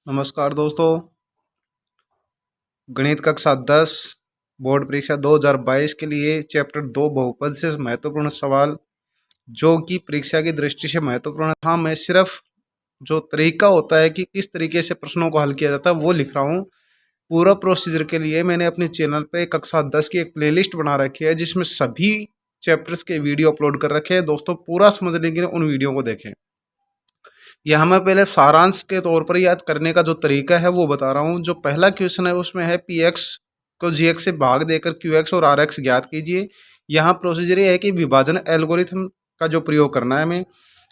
नमस्कार दोस्तों। गणित कक्षा 10 बोर्ड परीक्षा 2022 के लिए चैप्टर 2 बहुपद से महत्वपूर्ण सवाल जो कि परीक्षा की दृष्टि से महत्वपूर्ण था। मैं सिर्फ जो तरीका होता है कि किस तरीके से प्रश्नों को हल किया जाता है वो लिख रहा हूँ। पूरा प्रोसीजर के लिए मैंने अपने चैनल पे कक्षा 10 की एक प्लेलिस्ट बना रखी है जिसमें सभी चैप्टर्स के वीडियो अपलोड कर रखे हैं। दोस्तों पूरा समझने के लिए उन वीडियो को देखें। यह मैं पहले सारांश के तौर पर याद करने का जो तरीका है वो बता रहा हूँ। जो पहला क्वेश्चन है उसमें है पी एक्स को जी एक्स से भाग देकर क्यू एक्स और आर एक्स ज्ञात कीजिए। यहाँ प्रोसीजर ये है कि विभाजन एल्गोरिथम का जो प्रयोग करना है हमें,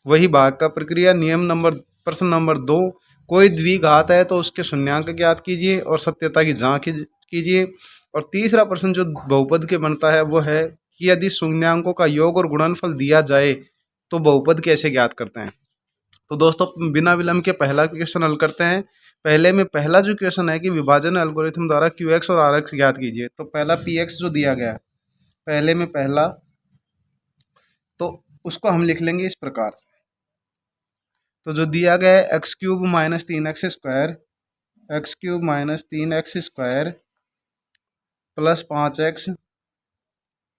वही भाग का प्रक्रिया। नियम नंबर प्रश्न नंबर 2, कोई द्विघात है तो उसके शून्यांक ज्ञात कीजिए और सत्यता की जांच कीजिए। और तीसरा प्रश्न जो बहुपद के बनता है वो है कि यदि शून्यांकों का योग और गुणनफल दिया जाए तो बहुपद कैसे ज्ञात करते हैं। तो दोस्तों बिना विलंब के पहला क्वेश्चन हल करते हैं। पहले में पहला जो क्वेश्चन है कि विभाजन एल्गोरिथम द्वारा क्यू एक्स और आर एक्स ज्ञात कीजिए। तो पहला पी एक्स जो दिया गया है पहले में पहला, तो उसको हम लिख लेंगे इस प्रकार से। तो जो दिया गया है x cube minus 3x² x cube minus 3x² plus 5x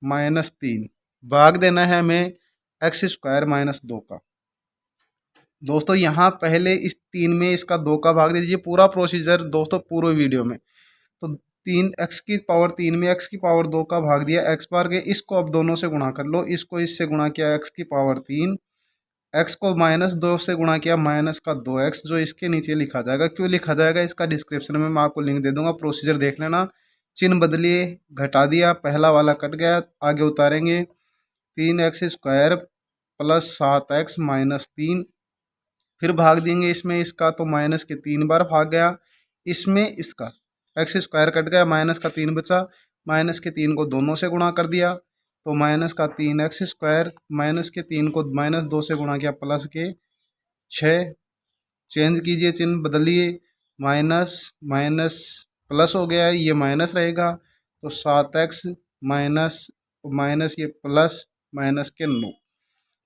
minus 3 भाग देना है हमें x² माइनस 2 का। दोस्तों यहाँ पहले इस 3 में इसका 2 का भाग दे दीजिए। पूरा प्रोसीजर दोस्तों पूरे वीडियो में। तो 3x³ में x² का भाग दिया x बार के, इसको अब दोनों से गुणा कर लो। इसको इससे गुणा किया x3, x को -2 से गुणा किया -2x, जो इसके नीचे लिखा जाएगा। क्यों लिखा जाएगा इसका डिस्क्रिप्शन में मैं आपको लिंक दे दूंगा। प्रोसीजर देख लेना। चिन्ह बदलिए, घटा दिया, पहला वाला कट गया, आगे उतारेंगे 3x² प्लस 7x माइनस 3, फिर भाग देंगे इसमें इसका, तो माइनस के 3 बार भाग गया। इसमें इसका x² कट गया, माइनस का 3 बचा, माइनस के 3 को दोनों से गुणा कर दिया तो माइनस का 3x², माइनस के 3 को -2 से गुणा किया प्लस के 6। चेंज कीजिए, चिन्ह बदलिए, माइनस माइनस प्लस हो गया है, ये माइनस रहेगा तो 7x माइनस माइनस ये प्लस माइनस के 9,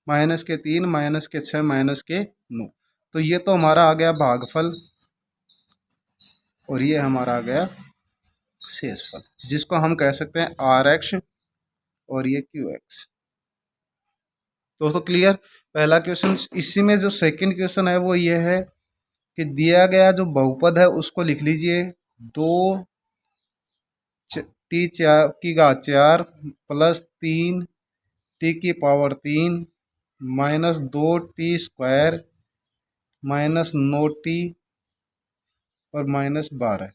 माइनस के 3 माइनस के 6 माइनस के 9। तो ये तो हमारा आ गया भागफल और ये हमारा आ गया शेषफल, जिसको हम कह सकते हैं आर एक्स और ये क्यू एक्स। दोस्तों क्लियर पहला क्वेश्चन। इसी में जो सेकंड क्वेश्चन है वो ये है कि दिया गया जो बहुपद है उसको लिख लीजिए। 2t4 plus 3t3 minus 2t² minus 9t और -12।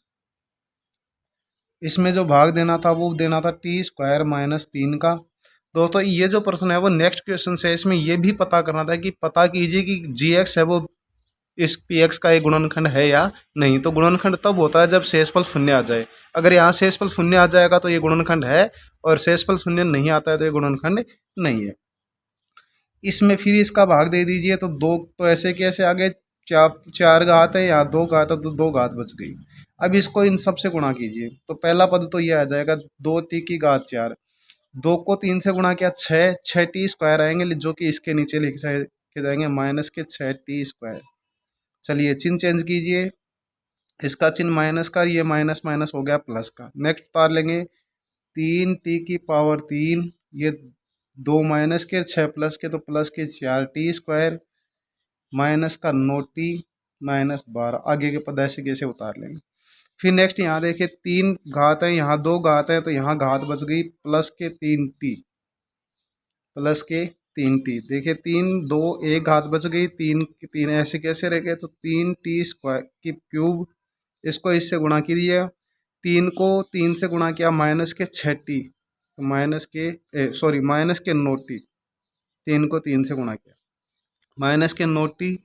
इसमें जो भाग देना था वो देना था t² माइनस 3 का। दोस्तों ये जो प्रश्न है वो नेक्स्ट क्वेश्चन से, इसमें ये भी पता करना था कि पता कीजिए कि जी एक्स है वो इस पी एक्स का एक गुणनखंड है या नहीं। तो गुणनखंड तब होता है जब शेषफल शून्य आ जाए। अगर यहाँ शेषफल शून्य आ जाएगा तो ये गुणनखंड है, और शेषफल शून्य नहीं आता है तो ये गुणनखंड नहीं है। इसमें फिर इसका भाग दे दीजिए। तो 2 तो ऐसे कैसे आगे, 4 घात है, यहाँ 2 घात है तो 2 घात बच गई। अब इसको इन सब से गुणा कीजिए। तो पहला पद तो ये आ जाएगा 2t4, 2 को 3 से गुणा किया 6t² आएंगे जो कि इसके नीचे लिखे जाएंगे माइनस के 6t²। चलिए चिन्ह चेंज कीजिए, इसका चिन्ह माइनस का, ये माइनस माइनस हो गया प्लस का। नेक्स्ट उतार लेंगे 3t3, ये 2 माइनस के 6 प्लस के तो प्लस के 4t² माइनस का 9t माइनस 12। आगे के पद ऐसे कैसे उतार लेंगे। फिर नेक्स्ट यहाँ देखिए 3 घात है, यहाँ 2 घात है तो यहाँ घात बच गई प्लस के 3t, प्लस के 3t। देखिए 3 2 1 घात बच गई, 3 ऐसे कैसे रह गए। तो 3t² की क्यूब, इसको इससे गुणा कीजिए। 3 को 3 से गुणा किया माइनस के 6t, तो माइनस के माइनस के 9t। 3 को 3 से गुणा किया माइनस के 9t।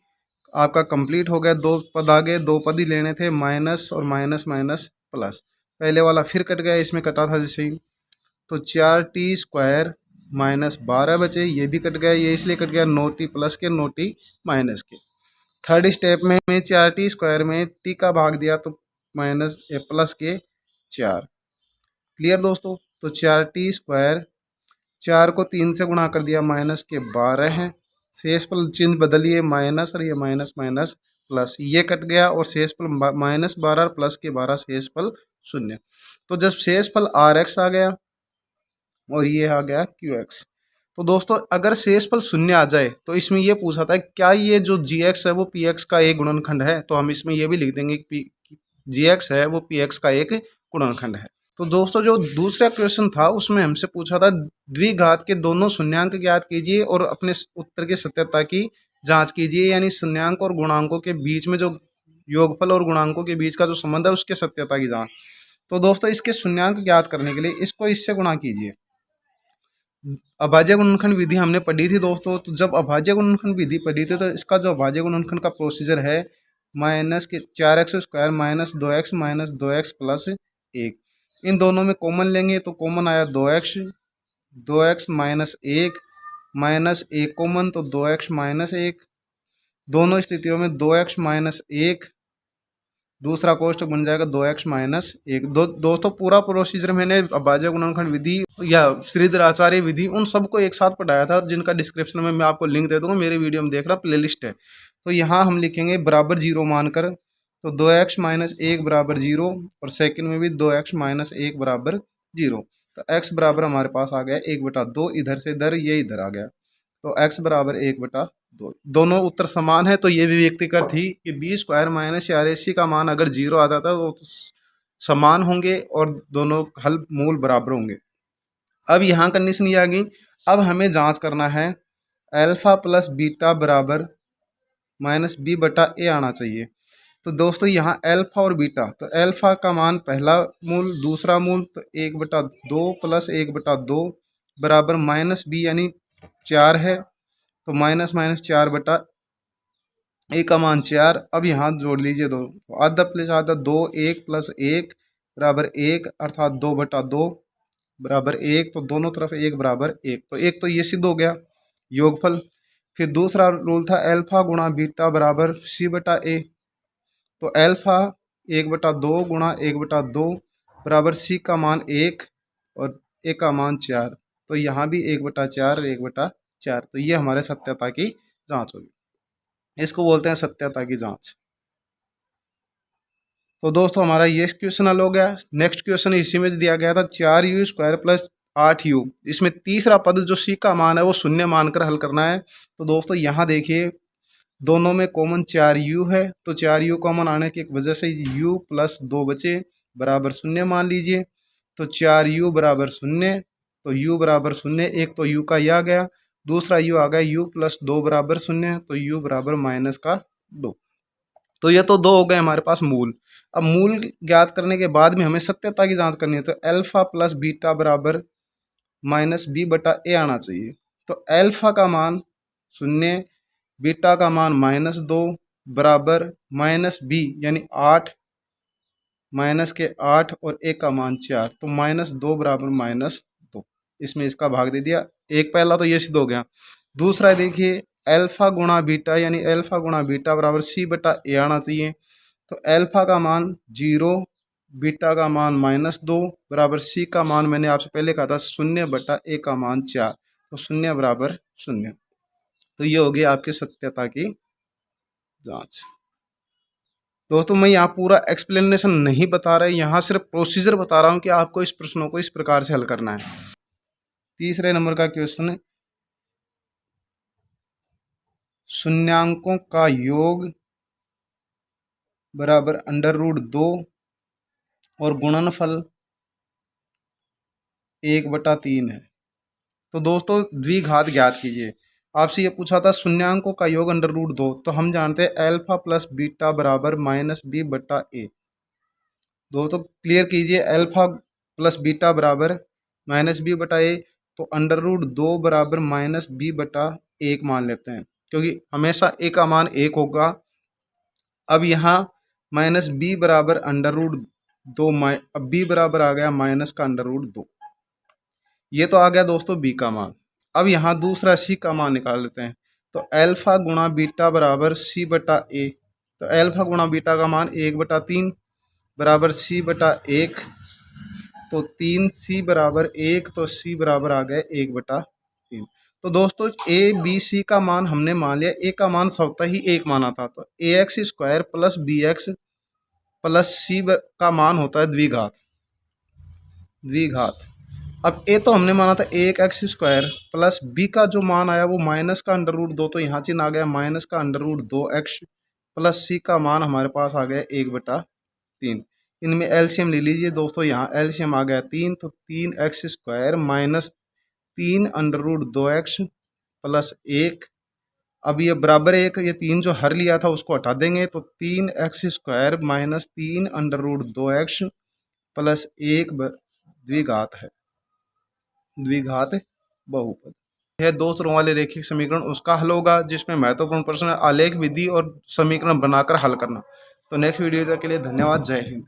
आपका कंप्लीट हो गया। 2 पद आ गए, 2 पद ही लेने थे, माइनस और माइनस माइनस प्लस। पहले वाला फिर कट गया, इसमें कटा था जैसे ही। तो 4t² माइनस 12 बचे, ये भी कट गया, ये इसलिए कट गया 9t प्लस के 9t माइनस के। थर्ड स्टेप में 4t² में t का भाग दिया तो माइनस प्लस के 4। क्लियर दोस्तों। तो 4t², 4 को 3 से गुणा कर दिया माइनस के 12 है। शेष पर चिन्ह बदलिए, माइनस और ये माइनस माइनस प्लस ये कट गया और शेषफल -12 प्लस के 12 शेषफल 0। तो जब शेषफल आर एक्स आ गया और ये आ गया क्यू एक्स, तो दोस्तों अगर शेषफल 0 आ जाए तो इसमें ये पूछा था क्या ये जो जी एक्स है वो पी एक्स का एक गुणनखंड है, तो हम इसमें ये भी लिख देंगे कि जी एक्स है वो पी एक्स का एक गुणनखंड है। तो दोस्तों जो दूसरा क्वेश्चन था उसमें हमसे पूछा था द्विघात के दोनों शून्यांक ज्ञात कीजिए और अपने उत्तर की सत्यता की जांच कीजिए, यानी शून्यांक और गुणांकों के बीच में जो योगफल और गुणांकों के बीच का जो संबंध है उसके सत्यता की जांच। तो दोस्तों इसके शून्यांक ज्ञात करने के लिए इसको इससे गुणा कीजिए। अभाज्य गुणनखंड विधि हमने पढ़ी थी दोस्तों, तो जब अभाज्य गुणनखंड विधि पढ़ी थी तो इसका जो अभाज्य गुणनखंड का प्रोसीजर है माइनस के 4x² -2x प्लस 1, इन दोनों में कॉमन लेंगे तो कॉमन आया 2x, 2x -1 -1 कॉमन तो 2x -1, दोनों स्थितियों में 2x -1 दूसरा कोष्टक बन जाएगा 2x -1। दोस्तों पूरा प्रोसीजर मैंने अभाज्य गुणनखंड विधि या श्रीधर आचार्य विधि उन सबको एक साथ पढ़ाया था, और जिनका डिस्क्रिप्शन में मैं आपको लिंक दे दूंगा, मेरे वीडियो में देख रहा प्लेलिस्ट है। तो यहाँ हम लिखेंगे बराबर 0 मानकर, तो 2x -1 बराबर 0 और सेकंड में भी 2x -1 बराबर 0। तो x बराबर हमारे पास आ गया 1/2, इधर से इधर ये इधर आ गया, तो x बराबर 1/2। दोनों उत्तर समान है, तो ये भी व्यक्ति कर थी कि b² - 86 का मान अगर 0 आता था तो समान होंगे और दोनों हल मूल बराबर होंगे। अब यहाँ कंडीशन ये आ गई, अब हमें जांच करना है अल्फा प्लस बीटा बराबर -b/a आना चाहिए। तो दोस्तों यहाँ अल्फा और बीटा, तो अल्फा का मान पहला मूल दूसरा मूल, तो 1/2 प्लस 1/2 बराबर -b यानी 4 है, तो -4/a का मान 4। अब यहाँ जोड़ लीजिए दो, तो आधा प्लस आधा 2, 1 प्लस 1 बराबर 1, अर्थात 2/2 बराबर 1, तो दोनों तरफ 1 बराबर 1, तो एक तो ये सिद्ध हो गया योगफल। फिर दूसरा रूल था अल्फा गुणा बीटा बराबर c/a, तो अल्फा 1/2 गुणा 1/2 बराबर c का मान 1 और a का मान 4, तो यहाँ भी 1/4 1/4, तो ये हमारे सत्यता की जांच होगी, इसको बोलते हैं सत्यता की जांच। तो दोस्तों हमारा ये क्वेश्चन हल हो गया। नेक्स्ट क्वेश्चन इसी में दिया गया था 4u² प्लस 8u, इसमें तीसरा पद जो c का मान है वो 0 मानकर हल करना है। तो दोस्तों यहाँ देखिए दोनों में कॉमन 4u है, तो 4u कॉमन आने की वजह से u प्लस 2 बचे बराबर 0 मान लीजिए, तो 4u बराबर 0, तो u बराबर 0, एक तो u का यह आ गया, दूसरा u आ गया u प्लस 2 बराबर 0, तो u बराबर -2। तो ये तो दो हो गए हमारे पास मूल। अब मूल ज्ञात करने के बाद में हमें सत्यता की जांच करनी है, तो अल्फा प्लस बीटा बराबर -b/a आना चाहिए। तो अल्फा का मान 0, बीटा का मान -2 बराबर -b यानी 8 माइनस के 8 और a का मान 4, तो -2 बराबर -2, इसमें इसका भाग दे दिया। एक पहला तो ये सिद्ध हो गया। दूसरा देखिए अल्फा गुणा बीटा यानी अल्फा गुणा बीटा बराबर c/a आना चाहिए, तो अल्फा का मान 0, बीटा का मान -2 बराबर c का मान मैंने आपसे पहले कहा था 0/a का मान 4, तो 0 बराबर 0। तो ये होगी आपकी सत्यता की जांच। दोस्तों मैं यहाँ पूरा एक्सप्लेनेशन नहीं बता रहा, यहाँ सिर्फ प्रोसीजर बता रहा हूँ कि आपको इस प्रश्नों को इस प्रकार से हल करना है। तीसरे नंबर का क्वेश्चन है शून्यांकों का योग बराबर √2 और गुणनफल 1/3 है। तो दोस्तों द्विघात ज्ञात कीजिए। आपसे ये पूछा था शून्यांकों का योग √2, तो हम जानते हैं अल्फा प्लस बीटा बराबर -b/a। दोस्तों क्लियर कीजिए, अल्फा प्लस बीटा बराबर -b/a, तो √2 बराबर -b/1 मान लेते हैं, क्योंकि हमेशा a का मान 1 होगा। अब यहाँ -b बराबर √2, अब b बराबर आ गया माइनस का √2, ये तो आ गया दोस्तों b का मान। अब यहाँ दूसरा c का मान निकाल लेते हैं, तो अल्फा गुणा बीटा बराबर c/a, तो अल्फा गुणा बीटा का मान 1/3 बराबर c/1, तो 3c बराबर 1, तो c बराबर आ गया 1/3। तो दोस्तों ए बी सी का मान हमने मान लिया, ए का मान स्वतः ही 1 माना था, तो A X square plus B X plus C का मान होता है द्विघात। द्विघात अब ए तो हमने माना था 1x² प्लस बी का जो मान आया वो माइनस का अंडर रूट 2, तो यहाँ चिन्ह आ गया माइनस का under root 2x plus C का मान हमारे पास आ गया 1/3। इनमें एलसीएम ले लीजिए दोस्तों, यहाँ एलसीएम आ गया 3, तो 3x² minus 3 under root 2x plus 1। अब ये बराबर 1, ये 3 जो हर लिया था उसको हटा देंगे, तो 3x² minus 3 under root 2x plus 1 द्विघात है, द्विघात बहुपद। यह दो स्तरों वाले रैखिक समीकरण उसका हल होगा जिसमें महत्वपूर्ण प्रश्न है आलेख विधि और समीकरण बनाकर हल करना। तो नेक्स्ट वीडियो के लिए धन्यवाद। जय हिंद।